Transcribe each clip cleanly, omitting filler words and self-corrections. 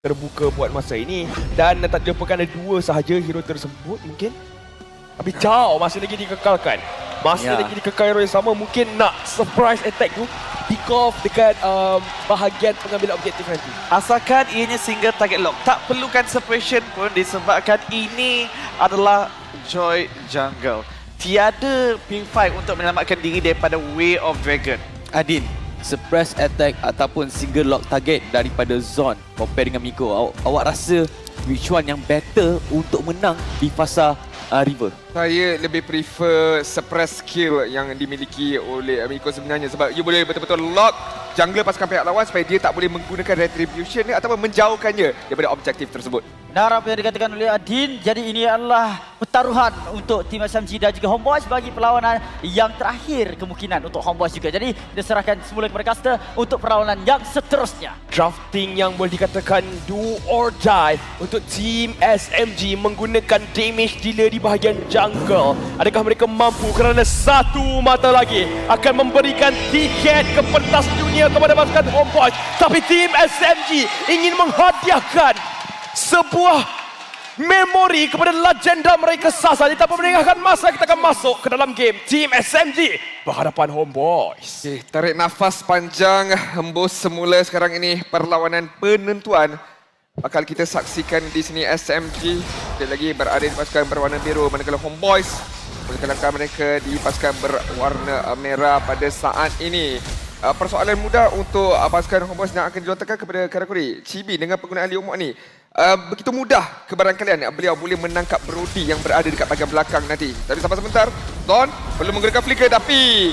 terbuka buat masa ini. Dan tak dilupakan ada 2 sahaja hero tersebut mungkin. Tapi Chow masih lagi dikekalkan. Masih lagi dikekal hero yang sama. Mungkin nak surprise attack tu pick off dekat bahagian pengambilan objektif nanti. Asalkan ianya single target lock. Tak perlukan separation pun disebabkan ini adalah Joy Jungle. Tiada purify untuk menyelamatkan diri daripada Way of Dragon. Adin, suppress attack ataupun single lock target daripada Zon compare dengan Miko. Awak rasa which one yang better untuk menang di fasa River? Saya lebih prefer suppress skill yang dimiliki oleh Miko sebenarnya sebab you boleh betul-betul lock jungler pasukan pihak lawan supaya dia tak boleh menggunakan retribution dia ataupun menjauhkannya daripada objektif tersebut. Benar apa yang dikatakan oleh Adin. Jadi ini adalah pertaruhan untuk tim SMG dan juga Homeboyz bagi perlawanan yang terakhir kemungkinan untuk Homeboyz juga. Jadi kita serahkan semula kepada caster untuk perlawanan yang seterusnya. Drafting yang boleh dikatakan do or die untuk tim SMG menggunakan damage dealer di bahagian jungle. Adakah mereka mampu kerana satu mata lagi akan memberikan tiket ke pentas dunia kepada pasukan Homeboyz. Tapi tim SMG ingin menghadiahkan sebuah memori kepada legenda mereka Sasa. Tanpa meninggalkan masa, kita akan masuk ke dalam game. Team SMG berhadapan Homeboyz. Okay, tarik nafas panjang, hembus semula sekarang ini perlawanan penentuan. Bakal kita saksikan di sini SMG sekali lagi berada di pasukan berwarna biru, manakala Homeboyz mengkalahkan mereka di pasukan berwarna merah pada saat ini. Persoalan mudah untuk pasukan Homeboyz yang akan dilontarkan kepada Karakuri. Chibi dengan penggunaan Liomok ni begitu mudah kebarangkalian beliau boleh menangkap Brody yang berada dekat bahagian belakang nanti. Tapi sabar sebentar, Zon perlu menggunakan flicker tapi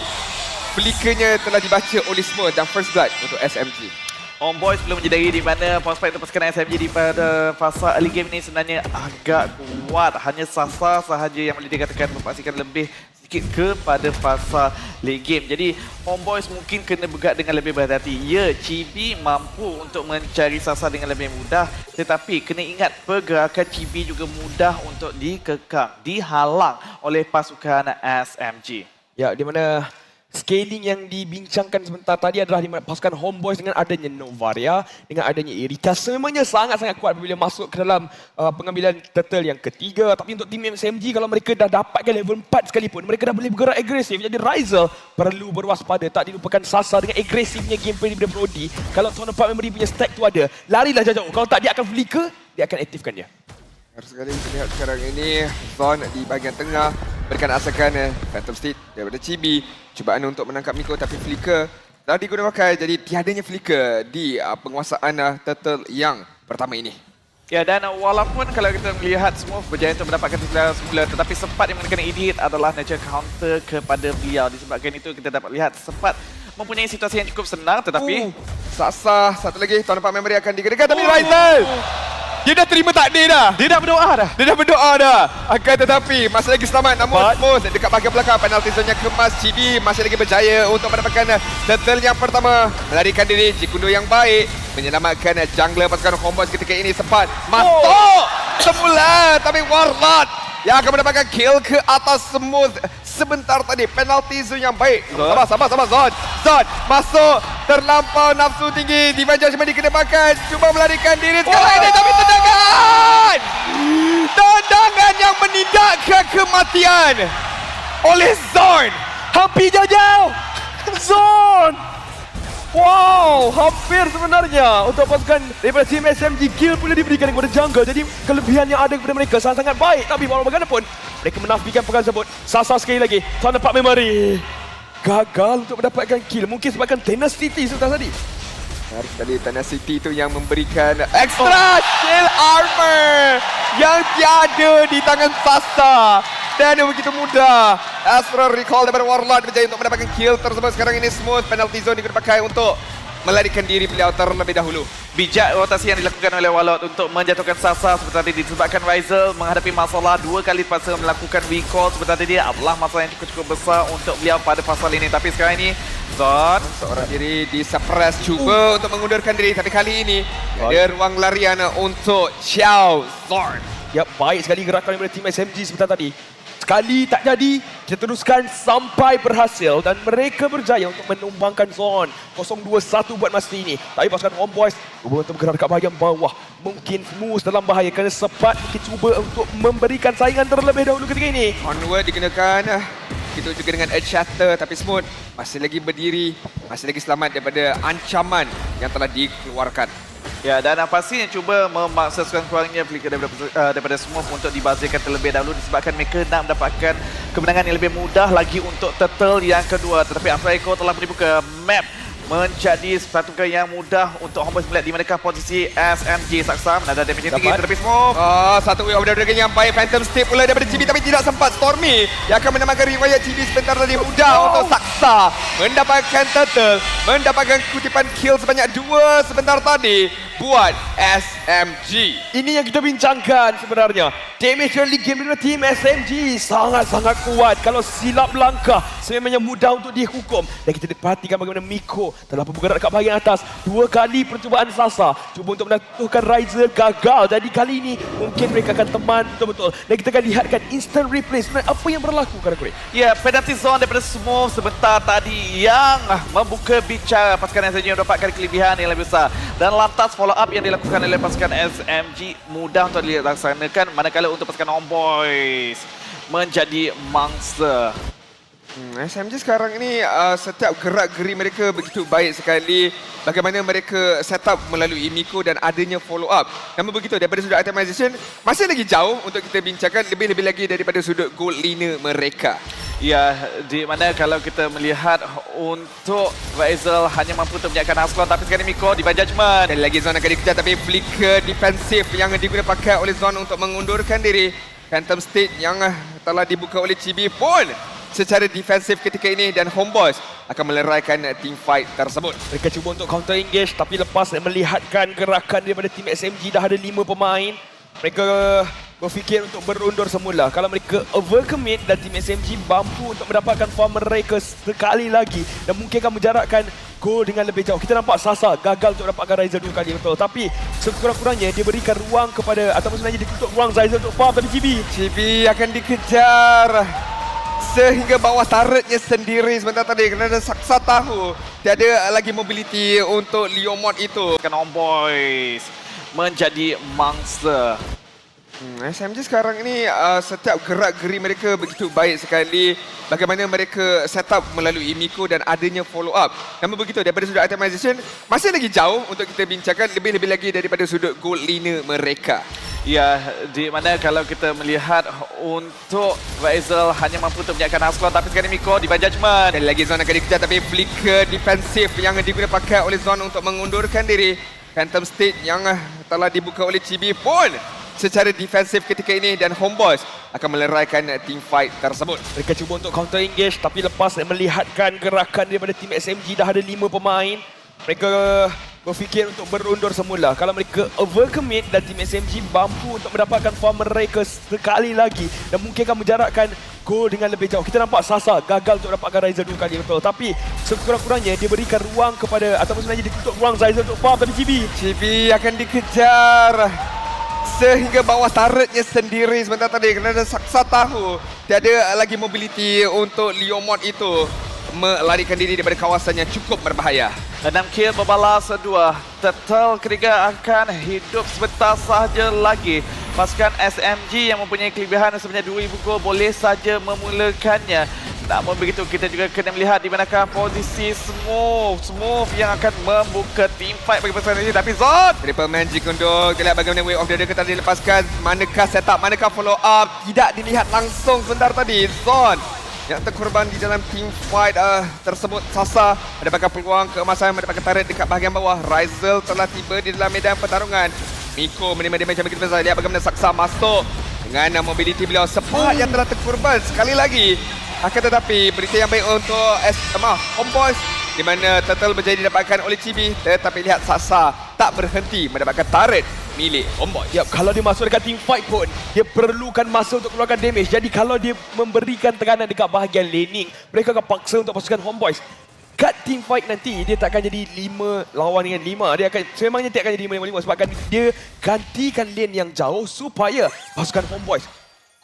flickernya telah dibaca oleh semua dan first blood untuk SMG. Homeboyz belum menyedari di mana prospek untuk pasukan SMG di pada fasa early game ini sebenarnya agak kuat. Hanya Sasa sahaja yang boleh dikatakan memastikan lebih sedikit kepada fasa late game. Jadi Homeboyz mungkin kena bergerak dengan lebih berhati-hati. Ya, Chibi mampu untuk mencari Sasa dengan lebih mudah. Tetapi kena ingat pergerakan Chibi juga mudah untuk dikekang, dihalang oleh pasukan SMG. Ya, di mana scaling yang dibincangkan sebentar tadi adalah di mana pasukan Homeboyz dengan adanya Novaria, dengan adanya Erika semuanya sangat-sangat kuat apabila masuk ke dalam pengambilan turtle yang ketiga. Tapi untuk tim SMG kalau mereka dah dapatkan level 4 sekalipun, mereka dah boleh bergerak agresif. Jadi Ryzel perlu berwaspada. Tak dilupakan Sasa dengan agresifnya gameplay daripada Brody. Kalau Tuan Empat Memory punya stack tu ada, larilah jauh-jauh. Kalau tak, dia akan flicker, dia akan aktifkan dia. Harus sekali kita lihat sekarang ini Zon di bahagian tengah berikan asakan Phantom Steed daripada Chibi. Cubaan untuk menangkap Miko tapi flicker dah digunakan. Jadi tiadanya flicker di penguasaan turtle yang pertama ini. Ya, dan walaupun kalau kita melihat semua berjaya untuk mendapatkan tujuan semula, tetapi sempat yang kena edit adalah nature counter kepada beliau. Disebabkan itu kita dapat lihat sempat mempunyai situasi yang cukup senang tetapi Sasa satu lagi Tuan Empat Memory akan digunakan tapi Ryzel dia dah terima takdir dah. dia dah berdoa dah. Dia dah berdoa dah. Akan tetapi masih lagi selamat namun Smooth dekat bahagian belakang. Penalti zone yang kemas. Chibi masih lagi berjaya untuk mendapatkan turtle yang pertama. Melarikan diri. Jikundo yang baik menyelamatkan jungler pasukan Homeboyz ketika ini sempat masuk semula. Tapi Warlord yang akan mendapatkan kill ke atas Smooth sebentar tadi. Penalti zone yang baik. Sabar Zon. Zon masuk terlampau nafsu tinggi. Divine Judgment dikedepankan. Cuba melarikan diri sekarang ini tapi tendangan. Tendangan yang menindakkan kematian oleh Zon. Hampir jauh-jauh. Zon. Wow, hampir sebenarnya untuk pasukan daripada tim SMG. Kill pula diberikan kepada jungle. Jadi kelebihan yang ada kepada mereka sangat-sangat baik. Tapi walau bagaimanapun, mereka menafikan perkara tersebut. Sasa sekali lagi. Tuan Empat Memory gagal untuk mendapatkan kill. Mungkin sebabkan tenacity sebentar tadi. Menarik sekali tenacity itu yang memberikan extra shield armor yang tiada di tangan Sasa. Dan begitu mudah Astral Recall daripada Warlord berjaya untuk mendapatkan kill tersebut. Sekarang ini Smooth penalty zone dipakai untuk melarikan diri beliau terlebih dahulu. Bijak rotasi yang dilakukan oleh Warlord untuk menjatuhkan Sasa seperti tadi disebabkan Ryzel menghadapi masalah 2 kali terpaksa melakukan recall seperti tadi adalah masalah yang cukup besar untuk beliau pada fasa ini. Tapi sekarang ini Zon seorang diri di suppress cuba untuk mengundurkan diri tapi kali ini ada ruang larian untuk Xiao Zorn. Ya, baik sekali gerakan daripada tim SMG sebentar tadi. Sekali tak jadi, kita teruskan sampai berhasil dan mereka berjaya untuk menumbangkan zon 0-2-1 buat masa ini. Tapi pasukan Homeboys cuba untuk bergerak dekat bahagian bawah. Mungkin Smooth dalam bahaya kerana sempat mungkin cuba untuk memberikan saingan terlebih dahulu ketika ini. Onward digunakan. Itu juga dengan Earth Shatter, tapi Smooth masih lagi berdiri, masih lagi selamat daripada ancaman yang telah dikeluarkan. Ya, dan pastinya cuba memaksa sekurang-kurangnya flicker daripada Smooth untuk dibazirkan terlebih dahulu disebabkan mereka nak mendapatkan kemenangan yang lebih mudah lagi untuk turtle yang kedua. Tetapi Afraiko telah dibuka map menjadi satu yang mudah untuk Homeboys melihat di manakah posisi SMG. Saksa menada damage yang tinggi tetapi Smooth. Satu way of the dragon yang baik. Phantom Step pula daripada Chibi tapi tidak sempat. Stormy yang akan menambahkan riwayat Chibi sebentar tadi. Mudah untuk Saksa mendapatkan turtle, mendapatkan kutipan kill sebanyak 2 sebentar tadi buat SMG. Ini yang kita bincangkan sebenarnya. Damage early game dari tim SMG sangat-sangat kuat. Kalau silap langkah, sebenarnya mudah untuk dihukum. Dan kita perhatikan bagaimana Miko telah bergerak dekat bahagian atas. 2 kali percubaan Sasa. Cuba untuk menentukan Riser, gagal. Jadi kali ini mungkin mereka akan teman betul-betul. Dan kita akan lihatkan instant replay. Sebenarnya apa yang berlaku, Karakuri? Ya, penalty zone daripada Smooth sebentar tadi yang membuka bicara pasukan SMG mendapatkan kelebihan yang lebih besar. Dan lantas follow up yang dilakukan oleh pasukan SMG mudah untuk dilaksanakan, manakala untuk pasukan Homeboys menjadi mangsa. SMG sekarang ini setiap gerak-geri mereka begitu baik sekali. Bagaimana mereka set up melalui Miko dan adanya follow up. Namun begitu daripada sudut itemization masih lagi jauh untuk kita bincangkan, lebih-lebih lagi daripada sudut gold laner mereka. Ya, di mana kalau kita melihat untuk Razel hanya mampu untuk menyiapkan Ascalon, tapi sekarang Miko di by judgment. Dan lagi Zon akan dikejar tapi flicker defensif yang digunakan pakai oleh Zon untuk mengundurkan diri. Phantom State yang telah dibuka oleh Chibi pun secara defensif ketika ini dan Homeboys akan meleraikan team fight tersebut. Mereka cuba untuk counter engage tapi lepas melihatkan gerakan daripada tim SMG dah ada 5 pemain. Mereka berfikir untuk berundur semula. Kalau mereka overcommit dan tim SMG mampu untuk mendapatkan farm mereka sekali lagi dan mungkin akan menjarakkan gol dengan lebih jauh. Kita nampak Sasa gagal untuk dapatkan Riser 2 kali, betul. Tapi sekurang-kurangnya dia berikan ruang kepada, ataupun sebenarnya dia tutup ruang Riser untuk farm. Tapi Chibi akan dikejar sehingga bawah turretnya sendiri sebentar tadi kerana Saksa tahu tiada lagi mobility untuk Leomord itu. Kan Homeboys menjadi mangsa. SMG sekarang ini setiap gerak-geri mereka begitu baik sekali. Bagaimana mereka set up melalui Miko dan adanya follow up. Namun begitu daripada sudut itemization masih lagi jauh untuk kita bincangkan, lebih-lebih lagi daripada sudut gold laner mereka. Ya, di mana kalau kita melihat untuk Razel hanya mampu untuk menyiapkan Ascalon, tapi sekarang Miko di by judgment. Dan lagi Zon akan dikejar tapi flicker defensif yang digunakan pakai oleh Zon untuk mengundurkan diri. Phantom State yang telah dibuka oleh Chibi pun secara defensif ketika ini dan Homeboys akan meleraikan team fight tersebut. mereka cuba untuk counter engage tapi lepas melihatkan gerakan daripada tim SMG dah ada 5 pemain. Mereka berfikir untuk berundur semula. Kalau mereka overcommit dan tim SMG mampu untuk mendapatkan farm mereka sekali lagi dan mungkin akan menjarakkan gol dengan lebih jauh. Kita nampak Sasa gagal untuk dapatkan Riser 2 kali, betul. Tapi sekurang-kurangnya dia berikan ruang kepada, ataupun sebenarnya dia tutup ruang Riser untuk farm. Tapi Chibi akan dikejar sehingga bawah turretnya sendiri sebentar tadi kerana Saksa tahu tiada lagi mobility untuk Leomord itu melarikan diri daripada kawasan yang cukup berbahaya. 6 kill berbalas 2. Turtle ketiga akan hidup sebentar sahaja lagi. Pasukan SMG yang mempunyai kelebihan sebanyak 2000 gol boleh saja memulakannya. Namun begitu kita juga kena melihat di manakah posisi Smooth yang akan membuka team fight bagi pasukan ini. Tapi Zon! Triple Magic untuk kita lihat bagaimana Way of the Dragon tadi dilepaskan. Manakah setup, manakah follow up. Tidak dilihat langsung sebentar tadi. Zon yang terkorban di dalam team fight tersebut. Sasa mendapatkan peluang keemasan, mendapatkan turret dekat bahagian bawah. Rizel telah tiba di dalam medan pertarungan. Miko menerima damage yang begitu besar. Lihat bagaimana Saksa masuk dengan mobility beliau. Sempat yang telah terkorban sekali lagi. Akan tetapi berita yang baik untuk Homeboys di mana Turtle berjaya didapatkan oleh Chibi. Tetapi lihat Sasa tak berhenti mendapatkan turret milik Homeboys. Yap, kalau dia masuk dekat team fight pun, dia perlukan masa untuk keluarkan damage. Jadi kalau dia memberikan tekanan dekat bahagian laning, mereka akan paksa untuk pasukan Homeboys. Kat team fight nanti, dia tak akan jadi 5 lawan dengan 5. Dia akan, sememangnya tak akan jadi 5-5 sebabkan dia gantikan lane yang jauh supaya pasukan Homeboys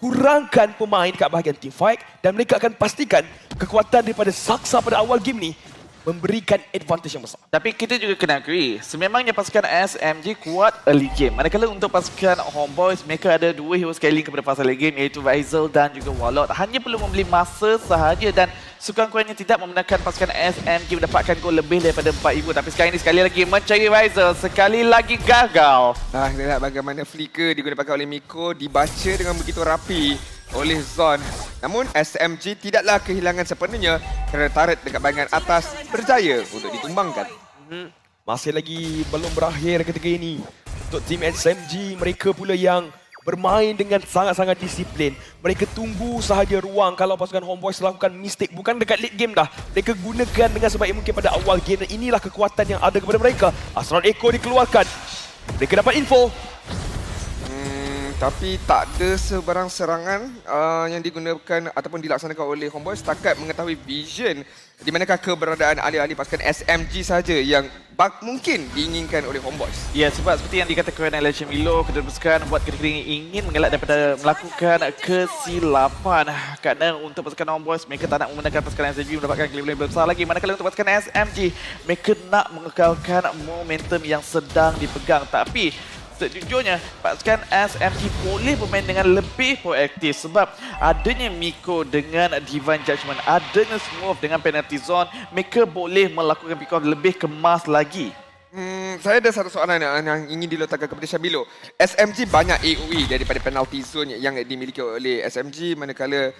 kurangkan pemain kat bahagian team fight dan mereka akan pastikan kekuatan daripada Saksa pada awal game ni memberikan advantage yang besar. Tapi kita juga kena akui, sememangnya pasukan SMG kuat early game. Manakala untuk pasukan Homeboys, mereka ada dua hero scaling kepada fasa late game, iaitu Rizal dan juga Warlord. Hanya perlu membeli masa sahaja dan sekurang-kurangnya tidak membenarkan pasukan SMG mendapatkan gol lebih daripada 4,000. Tapi sekarang ini sekali lagi mencari Rizal, sekali lagi gagal. Kita lihat bagaimana flicker digunakan oleh Miko dibaca dengan begitu rapi oleh Zon. Namun SMG tidaklah kehilangan sepenuhnya kerana turret dekat bahagian atas berjaya untuk ditumbangkan. Masih lagi belum berakhir ketika ini. Untuk tim SMG, mereka pula yang bermain dengan sangat-sangat disiplin. Mereka tunggu sahaja ruang kalau pasukan Homeboys lakukan mistake. Bukan dekat late game dah. Mereka gunakan dengan sebaik mungkin pada awal game. Dan inilah kekuatan yang ada kepada mereka. Asron Echo dikeluarkan. Mereka dapat info. Tapi tak ada sebarang serangan yang digunakan ataupun dilaksanakan oleh Homeboys setakat mengetahui vision di manakah keberadaan ahli-ahli pasukan SMG saja yang mungkin diinginkan oleh Homeboys. Ya, sebab seperti yang dikatakan oleh Cemilo, kedua pasukan buat ketika ingin mengelak daripada melakukan kesilapan. Kerana untuk pasukan Homeboys, mereka tak nak membenarkan pasukan SMG mendapatkan kelebihan besar lagi. Manakala untuk pasukan SMG, mereka nak mengekalkan momentum yang sedang dipegang. Tapi sejujurnya, pasukan SMG boleh bermain dengan lebih proaktif sebab adanya Miko dengan Divine Judgment, adanya Smurf dengan penalty zone, mereka boleh melakukan pick off lebih kemas lagi. Saya ada satu soalan yang ingin dilontarkan kepada Syabilo. SMG banyak AOE daripada penalty zone yang dimiliki oleh SMG, manakala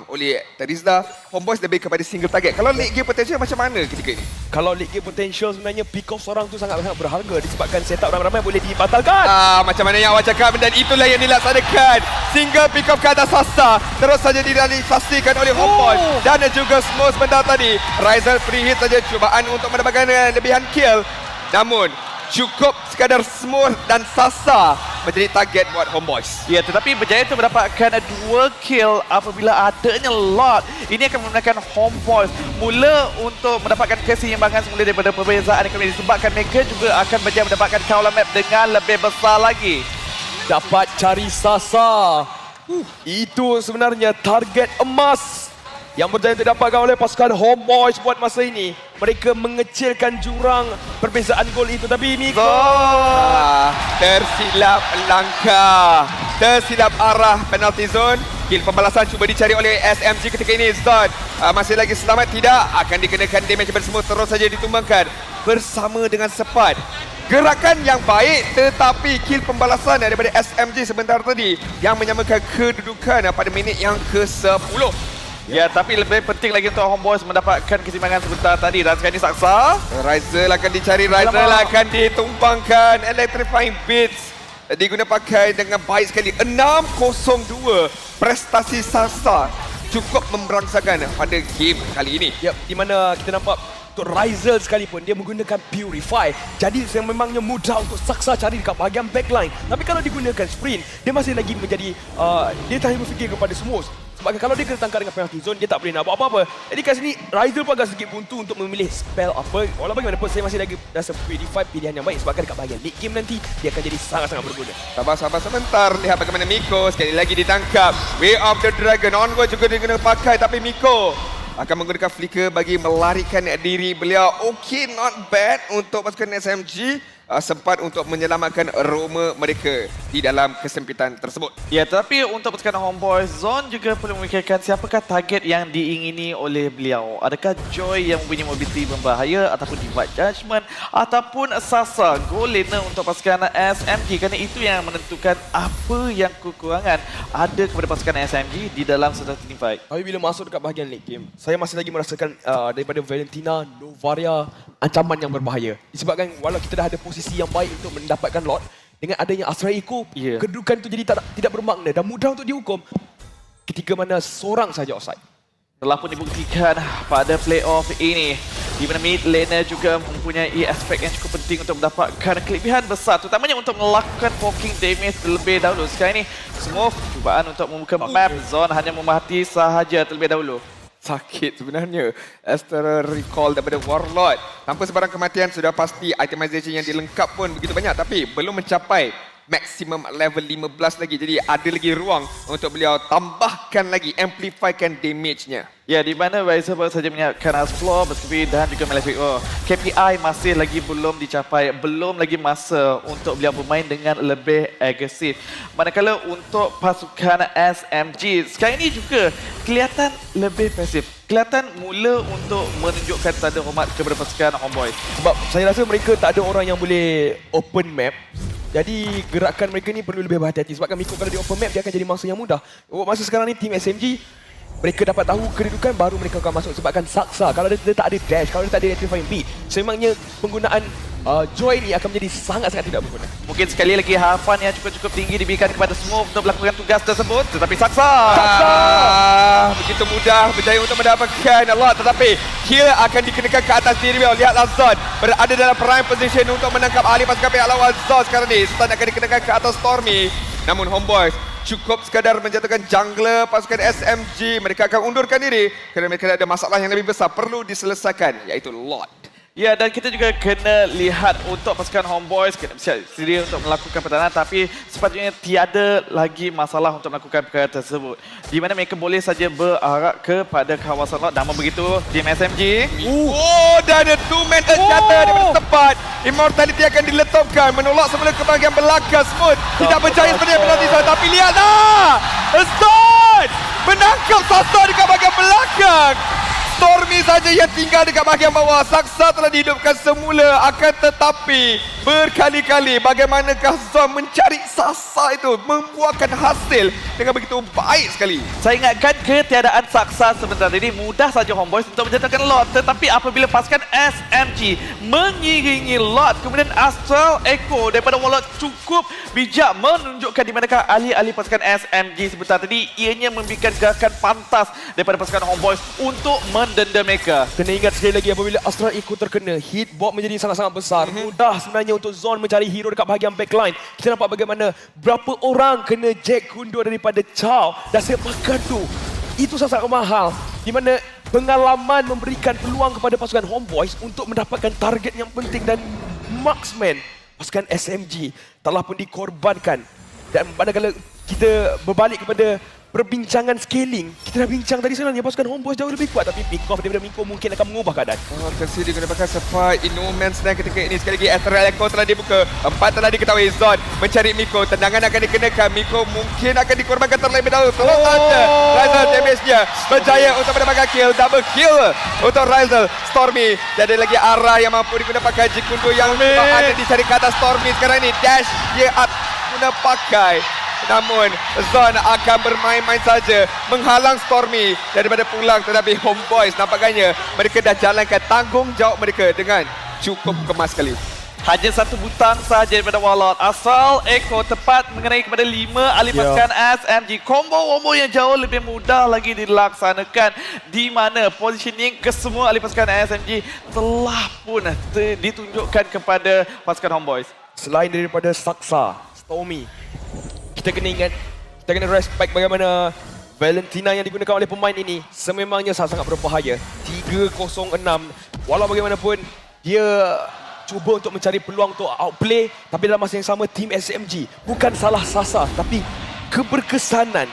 oleh Terizla. Homeboys lebih kepada single target. Kalau late game potential macam mana ketika ini? Kalau late game potential sebenarnya pick off seorang tu sangat-sangat berharga disebabkan setup ramai-ramai boleh dibatalkan. Macam mana yang awak cakap, dan itulah yang dilaksanakan. Single pick off ke atas Sasa terus saja direalisasikan oleh Homeboys dan juga Smurf sebentar tadi. Rizal free hit saja cubaan untuk mendapatkan lebihan kill. Namun cukup sekadar Smurf dan Sasa menjadi target buat Homeboys. Ya, tetapi berjaya itu mendapatkan 2 kill apabila adanya Lord. Ini akan membenarkan Homeboys mula untuk mendapatkan keseimbangan semula daripada perbezaan ekonomi disebabkan mereka juga akan berjaya mendapatkan counter map dengan lebih besar lagi. Dapat cari Sasa. Itu sebenarnya target emas yang berjaya didapatkan oleh pasukan Homeboys buat masa ini. Mereka mengecilkan jurang perbezaan gol itu. Tapi Miko tersilap langkah, tersilap arah penalty zone. Kill pembalasan cuba dicari oleh SMG ketika ini. Zon masih lagi selamat tidak, akan dikenakan damage bersama, terus saja ditumbangkan bersama dengan cepat. Gerakan yang baik tetapi kill pembalasan daripada SMG sebentar tadi yang menyamakan kedudukan pada minit yang ke-10. Ya, tapi lebih penting lagi untuk Homeboys mendapatkan keseimbangan sebentar tadi. Dan sekarang ini Saksa. Rizal akan dicari, Rizal akan ditumpangkan. Electrifying Beats diguna pakai dengan baik sekali. 6-0-2. Prestasi Saksa cukup memberangsakan pada game kali ini. Yep, di mana kita nampak untuk Rizal sekalipun dia menggunakan Purify. Jadi memangnya mudah untuk Saksa cari dekat bahagian backline. Tapi kalau digunakan sprint, dia masih lagi menjadi dia tak hanya berfikir kepada Smurf. Sebab kalau dia kena tangkap dengan penalty zone, dia tak boleh nak buat apa-apa. Jadi kat sini, Rizal pun agak sedikit buntu untuk memilih spell apa. Walau bagaimanapun, saya masih lagi rasa Purify pilihan yang baik. Sebab dekat bahagian late game nanti, dia akan jadi sangat-sangat berguna. Sabar sebentar. Lihat bagaimana Miko sekali lagi ditangkap. Way of the Dragon. Onward juga dia kena pakai. Tapi Miko akan menggunakan flicker bagi melarikan diri beliau. Okay, not bad untuk pasukan SMG. Sempat untuk menyelamatkan aroma mereka di dalam kesempitan tersebut. Ya, tetapi untuk pasukan Homeboys, Zon juga perlu memikirkan siapakah target yang diingini oleh beliau. Adakah Joy yang mempunyai mobility berbahaya ataupun Divine Judgment ataupun Sasa, goal laner untuk pasukan SMG, kerana itu yang menentukan apa yang kekurangan ada kepada pasukan SMG di dalam satu team fight. Tapi bila masuk dekat bahagian late game, saya masih lagi merasakan daripada Valentina, Novaria, ancaman yang berbahaya. Disebabkan walau kita dah ada posisi yang baik untuk mendapatkan lot, dengan adanya Astra Echo, kedudukan itu jadi tidak bermakna dan mudah untuk dihukum ketika mana seorang saja offside. Telah pun dibuktikan pada playoff ini, di mana mid laner juga mempunyai aspek yang cukup penting untuk mendapatkan kelebihan besar, terutamanya untuk melakukan poking damage terlebih dahulu. Sekarang ini, Smurf cubaan untuk membuka map zone hanya memerhati sahaja terlebih dahulu. Sakit sebenarnya. Astral Recall daripada Warlord. Tanpa sebarang kematian, sudah pasti itemization yang dilengkap pun begitu banyak. Tapi belum mencapai maksimum level 15 lagi. Jadi ada lagi ruang untuk beliau tambahkan lagi, amplifykan damage-nya. Ya, di mana Razer baru saja menyiapkan Asfloor, Berskipir dan juga Malefic Roar. KPI masih lagi belum dicapai, belum lagi masa untuk beliau bermain dengan lebih agresif. Manakala untuk pasukan SMG, sekarang ini juga kelihatan lebih pasif. Kelihatan mula untuk menunjukkan tanda hormat kepada pasukan Homeboyz. Sebab saya rasa mereka tak ada orang yang boleh open map. Jadi gerakan mereka ni perlu lebih berhati-hati. Sebab Miko kalau di open map dia akan jadi mangsa yang mudah. Masa sekarang ni tim SMG, mereka dapat tahu kedudukan baru mereka akan masuk. Sebabkan Saksa, kalau dia tak ada dash, kalau dia tak ada electrifying beat, semangnya penggunaan Joy ni akan menjadi sangat-sangat tidak berguna. Mungkin sekali lagi harapan yang cukup-cukup tinggi diberikan kepada semua untuk melakukan tugas tersebut. Tetapi Saksa! Begitu mudah berjaya untuk mendapatkan lot, tetapi kill akan dikenakan ke atas diri beliau. Lihatlah Zon berada dalam prime position untuk menangkap ahli pasukan pihak lawan. Zon sekarang ni stun akan dikenakan ke atas Stormy. Namun Homeboyz cukup sekadar menjatuhkan jungler pasukan SMG. Mereka akan undurkan diri kerana mereka ada masalah yang lebih besar perlu diselesaikan, iaitu lot. Ya, dan kita juga kena lihat untuk pasukan Homeboyz kena bersiap sedia untuk melakukan pertahanan, tapi sepatutnya tiada lagi masalah untuk melakukan perkara tersebut. Di mana mereka boleh saja berarak kepada kawasan lot. Namun begitu, tim SMG. Dan ada 2 man terjata daripada tepat. Immortality akan diletupkan, menolak semula ke bahagian belakang. Smooth tidak berjaya seperti penalti Zon, tapi lihatlah, Zon menangkap Saksa dekat bahagian belakang. Stormy saja yang tinggal dekat bahagian bawah. Saksa telah dihidupkan semula, akan tetapi berkali-kali bagaimanakah Zon mencari Saksa itu membuahkan hasil dengan begitu baik sekali. Saya ingatkan ketiadaan Saksa sebentar ini mudah saja Homeboyz untuk menjatuhkan lot, tetapi apabila pasukan SMG mengiringi lot, kemudian Astral Echo daripada Warlord cukup bijak menunjukkan di manakah ahli-ahli pasukan SMG sebentar tadi, ianya memberikan gerakan pantas daripada pasukan Homeboyz untuk mendenda mereka. Kena ingat sekali lagi apabila Astral Echo terkena, hit box menjadi sangat-sangat besar. Mudah sebenarnya untuk Zon mencari hero dekat bahagian backline. Kita nampak bagaimana berapa orang kena Jack kundur daripada Chow dan sepakan tu. Itu sangat-sangat mahal. Di mana pengalaman memberikan peluang kepada pasukan Homeboyz untuk mendapatkan target yang penting, dan marksman pasukan SMG telah pun dikorbankan. Dan manakala kita berbalik kepada perbincangan scaling, kita dah bincang tadi sebenarnya pasukan Homeboyz jauh lebih kuat, tapi pick off daripada Miko mungkin akan mengubah keadaan. Tersedia gunakan support in no man's land ketika ini. Sekali lagi Astral Echo telah dibuka, 4 telah diketahui. Zon mencari Miko, tendangan akan dikenakan. Miko mungkin akan dikorbankan terlebih dahulu. Kalau ada Ryzel, damage-nya berjaya untuk mendapatkan kill, double kill untuk Ryzel. Stormy, tiada lagi arah yang mampu digunakan. Jikundo yang ada dicari ke atas Stormy sekarang ini. Dash dia guna pakai. Namun Zon akan bermain-main saja menghalang Stormy daripada pulang, tetapi Homeboyz nampaknya mereka dah jalankan tanggungjawab mereka dengan cukup kemas sekali. Hanya satu butang sahaja daripada Warlord. Asal Echo tepat mengenai kepada 5 ahli pasukan SMG. Combo-combo yang jauh lebih mudah lagi dilaksanakan, di mana positioning kesemua ahli pasukan SMG telah pun ditunjukkan kepada pasukan Homeboyz. Selain daripada Saksa, Stormy, kita kena ingat, kita kena respect bagaimana Valentina yang digunakan oleh pemain ini sememangnya sangat-sangat berbahaya. 306, walau bagaimanapun dia cuba untuk mencari peluang untuk outplay, tapi dalam masa yang sama tim SMG bukan salah sasar, tapi keberkesanan,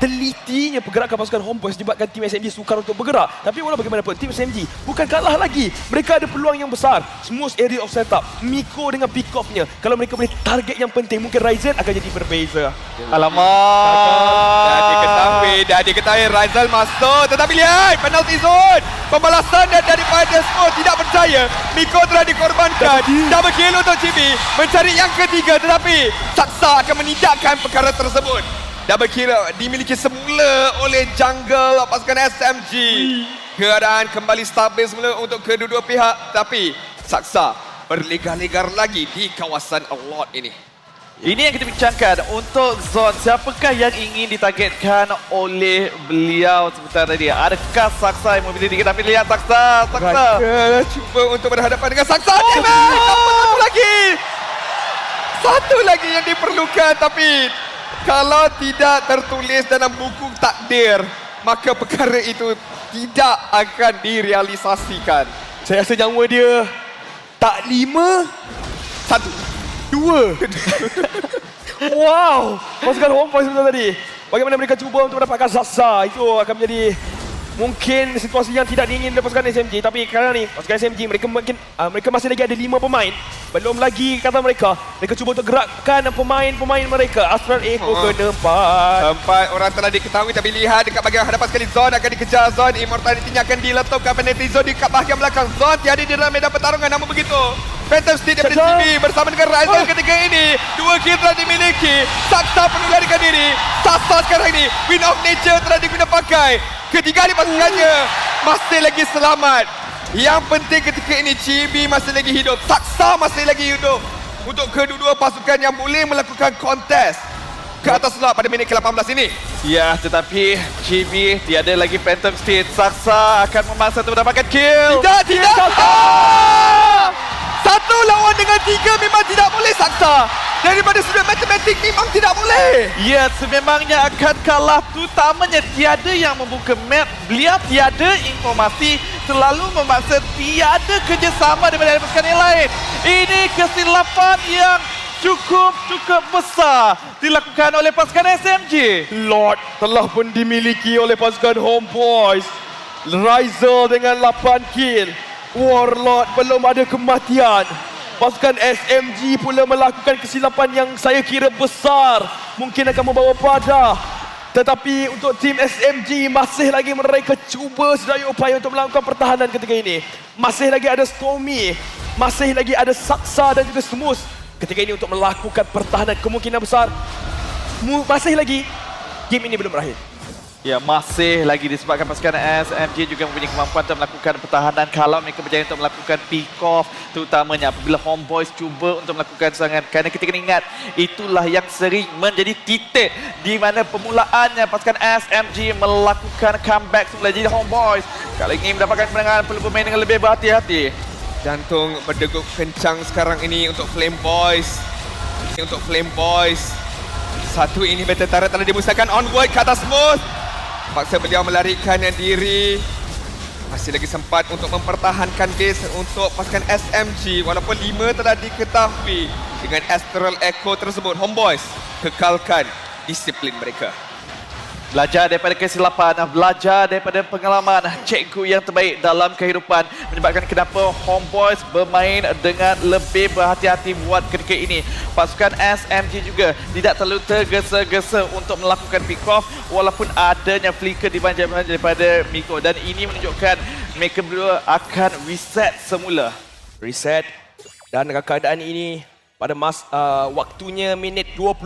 telitinya pergerakan pasukan Homeboyz menyebabkan tim SMG sukar untuk bergerak. Tapi walau bagaimanapun, tim SMG bukan kalah lagi. Mereka ada peluang yang besar. Smooth area of setup. Miko dengan pick off-nya. Kalau mereka boleh target yang penting, mungkin Ryzen akan jadi berbeza. Alamak. Dah diketahui Ryzel masuk, tetapi lihat penalti zone. Pembalasan daripada Smooth tidak berjaya. Miko telah dikorbankan. Double kill untuk Chibi. Mencari yang ketiga, tetapi Saksa akan menindakkan perkara tersebut. Double kill dimiliki semula oleh jungle pasukan SMG. Keadaan kembali stabil semula untuk kedua-dua pihak, tapi Saksa berlegar-legar lagi di kawasan Lot ini. Ini yang kita bincangkan untuk Zon. Siapakah yang ingin ditargetkan oleh beliau sebentar tadi? Adakah Saksa yang memilih dikit? Tapi lihat Saksa. Cuba untuk berhadapan dengan Saksa. Satu lagi yang diperlukan, tapi kalau tidak tertulis dalam buku takdir, maka perkara itu tidak akan direalisasikan. Saya rasa nyawa dia tak 5, 1, 2. Wow, pasukan Homeboys betul tadi. Bagaimana mereka cuba untuk mendapatkan Zaza, itu akan menjadi mungkin situasi yang tidak diingin oleh pasukan SMG. Tapi sekarang ni pasukan SMG mereka masih lagi ada 5 pemain. Belum lagi kata mereka cuba untuk gerakkan pemain-pemain mereka. Astral Echo kena 4. 4 orang telah diketahui, tapi lihat dekat bahagian hadapan sekali Zon akan dikejar. Zon Immortality-nya akan diletupkan penalti Zon dekat bahagian belakang. Zon tiada di dalam medan pertarungan, namun begitu Phantom Steed daripada GB bersama dengan Ryzel ketika ini 2 kill telah dimiliki. Saksa perlu larikan diri. Sasa sekarang ini Wind of Nature telah diguna pakai. Ketiga di pasukannya masih lagi selamat. Yang penting ketika ini GB masih lagi hidup, Saksa masih lagi hidup untuk kedua-dua pasukan yang boleh melakukan kontes ke atas slot pada minit ke-18 ini. Ya, tetapi GB tiada lagi Phantom Steed. Saksa akan memaksa untuk mendapatkan kill. Tidak! Satu lawan dengan 3 memang tidak boleh Saksa. Daripada sudut matematik memang tidak boleh. Ya, sememangnya akan kalah, terutamanya tiada yang membuka map. Beliau tiada informasi, selalu memaksa tiada kerjasama daripada pasukan yang lain. Ini kesilapan yang cukup besar dilakukan oleh pasukan SMG. Lord telah pun dimiliki oleh pasukan Homeboys. Ryzel dengan 8 kill. Warlord belum ada kematian. Pasukan SMG pula melakukan kesilapan yang saya kira besar. Mungkin akan membawa pada. Tetapi untuk tim SMG masih lagi mereka cuba sedaya upaya untuk melakukan pertahanan ketika ini. Masih lagi ada Stormy. Masih lagi ada Saksa dan juga Smooth. Ketika ini untuk melakukan pertahanan kemungkinan besar. Masih lagi game ini belum berakhir. Ya, masih lagi disebabkan pasukan SMG juga mempunyai kemampuan untuk melakukan pertahanan kalau mereka berjaya untuk melakukan pick-off, terutamanya apabila Homeboys cuba untuk melakukan serangan. Kerana kita kena ingat, itulah yang sering menjadi titik di mana permulaannya pasukan SMG melakukan comeback semula. Jadi Homeboys kalau ingin mendapatkan kemenangan perlu bermain dengan lebih berhati-hati. Jantung berdegup kencang sekarang ini untuk Flame Boys. Satu ini tentara telah dimusnahkan. Onward ke atas Smooth. Paksa beliau melarikan diri. Masih lagi sempat untuk mempertahankan base untuk pasukan SMG. Walaupun 5 telah diketahui dengan Astral Echo tersebut. Homeboys kekalkan disiplin mereka. Belajar daripada kesilapan, belajar daripada pengalaman cikgu yang terbaik dalam kehidupan menyebabkan kenapa Homeboys bermain dengan lebih berhati-hati buat ketika ini. Pasukan SMG juga tidak terlalu tergesa-gesa untuk melakukan pick-off walaupun adanya flicker di bahagian daripada Miko, dan ini menunjukkan mereka berdua akan reset semula. Reset, dan keadaan ini pada waktunya minit 20.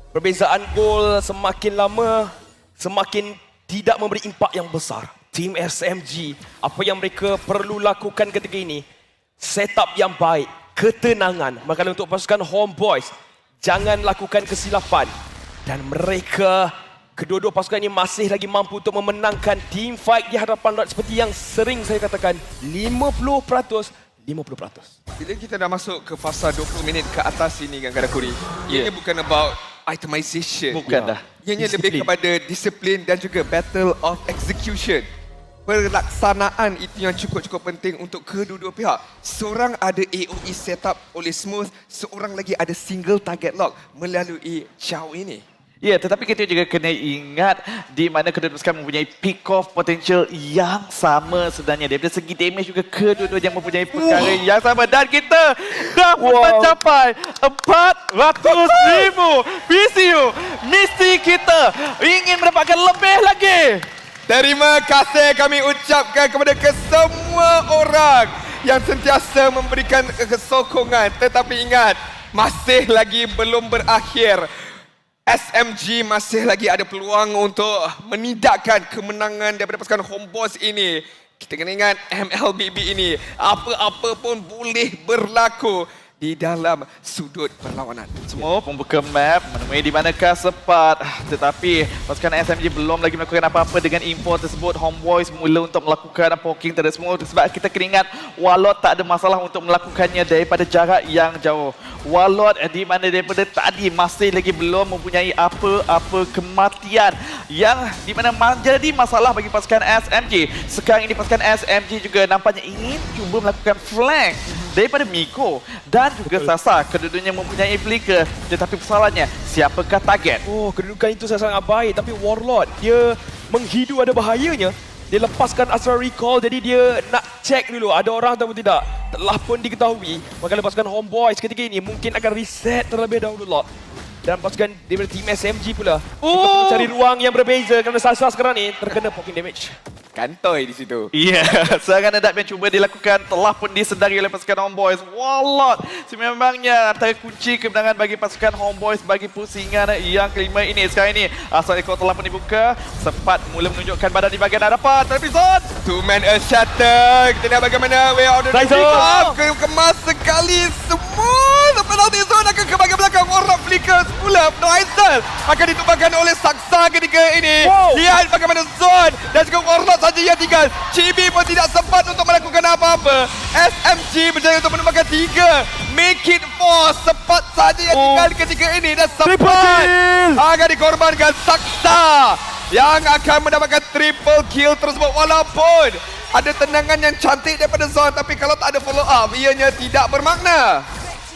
Perbezaan gol semakin lama semakin tidak memberi impak yang besar. Tim SMG, apa yang mereka perlu lakukan ketika ini, setup yang baik, ketenangan. Maka untuk pasukan Homeboys, jangan lakukan kesilapan. Dan mereka, kedua-dua pasukan ini masih lagi mampu untuk memenangkan team fight di hadapan Lord. Seperti yang sering saya katakan, 50%, 50%. Bila kita dah masuk ke fasa 20 minit ke atas ini, Gangara Kuri, ianya bukan about itemization. Bukan dah. Ianya lebih kepada disiplin dan juga battle of execution. Pelaksanaan itu yang cukup penting untuk kedua-dua pihak. Seorang ada AOE setup oleh Smooth, seorang lagi ada single target lock melalui Chow ini. Ya, tetapi kita juga kena ingat di mana kedua-dua pasukan mempunyai pick-off potential yang sama sebenarnya. Daripada segi damage juga kedua-duanya mempunyai perkara yang sama. Dan kita dah mencapai 400,000 PCU. Misi kita ingin mendapatkan lebih lagi. Terima kasih kami ucapkan kepada kesemua orang yang sentiasa memberikan kesokongan. Tetapi ingat, masih lagi belum berakhir. SMG masih lagi ada peluang untuk menidakkan kemenangan daripada pasukan Homeboys ini. Kita kena ingat MLBB ini apa-apa pun boleh berlaku di dalam sudut perlawanan. Semua pembuka map menemui di manakah sempat. Tetapi pasukan SMG belum lagi melakukan apa-apa dengan info tersebut. Homeboys mula untuk melakukan poking terhadap semua. Sebab kita kena ingat Warlord tak ada masalah untuk melakukannya daripada jarak yang jauh. Warlord di mana daripada tadi masih lagi belum mempunyai apa-apa kematian yang di mana menjadi masalah bagi pasukan SMG. Sekarang ini pasukan SMG juga nampaknya ingin cuba melakukan flank daripada Miko dan juga Sasa. Kedua-duanya mempunyai flicker, tetapi persoalannya siapakah target? Oh, kedudukan itu sangat baik. Tapi Warlord, dia menghidu ada bahayanya. Dia lepaskan Astra Recall, jadi dia nak check dulu ada orang ataupun tidak. Telah pun diketahui, maka lepaskan Homeboys ketika ini mungkin akan reset terlebih dahulu lot. Dan pasukan daripada tim SMG pula. Kita perlu cari ruang yang berbeza kerana Sasa sekarang ni terkena poking damage. Kantoi di situ. Ya, serangan hadap yang cuba dilakukan telah pun disedari oleh pasukan Homeboys. Warlord sememangnya antara kunci kemenangan bagi pasukan Homeboys bagi pusingan yang kelima ini. Sekarang ini Astra Recall telah pun dibuka, sempat mula menunjukkan badan di bahagian hadapan. Tapi Zon Two-man a shatter. Kita lihat bagaimana way out of the Nice, Zon. kemas sekali semua. Penalti Zone akan ke bahagian belakang. Warlock flicker semula. Noisel akan ditumbangkan oleh Saksa ketika ini. Wow. Lihat bagaimana Zone dan juga Warlock saja yang tinggal. Chibi pun tidak sempat untuk melakukan apa-apa. SMG berjaya untuk menumbangkan 3. Make it 4. Sempat saja yang tinggal ketika ini. Dan sempat akan dikorbankan Saksa yang akan mendapatkan triple kill tersebut. Walaupun ada tendangan yang cantik daripada Zone, tapi kalau tak ada follow up, ianya tidak bermakna.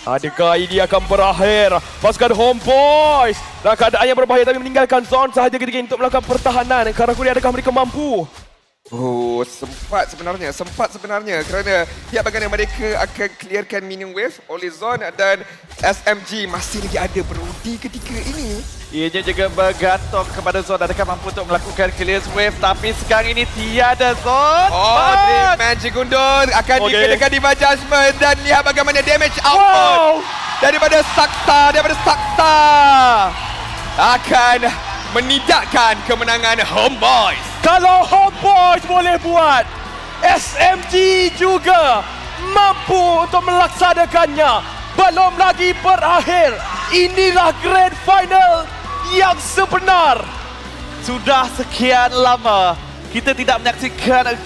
Adakah ini akan berakhir? Pasukan Homeboys dalam keadaan yang berbahaya tapi meninggalkan zone sahaja ketika ini untuk melakukan pertahanan. Karakuri, adakah mereka mampu? Oh, sempat sebenarnya kerana pihak bagaimana mereka akan clearkan minion wave oleh Zone dan SMG masih lagi ada berudi ketika ini. ianya juga bergantung kepada Zon adakah mampu untuk melakukan clearance wave, tapi sekarang ini tiada Zon. Oh, Dream Magic Gundul akan dikenakan di judgment dan lihat bagaimana damage output daripada Saksa akan menidakkan kemenangan Homeboys. Kalau Homeboys boleh buat, SMG juga mampu untuk melaksanakannya. Belum lagi berakhir. Inilah Grand Final yang sebenar. Sudah sekian lama kita tidak menyaksikan Grand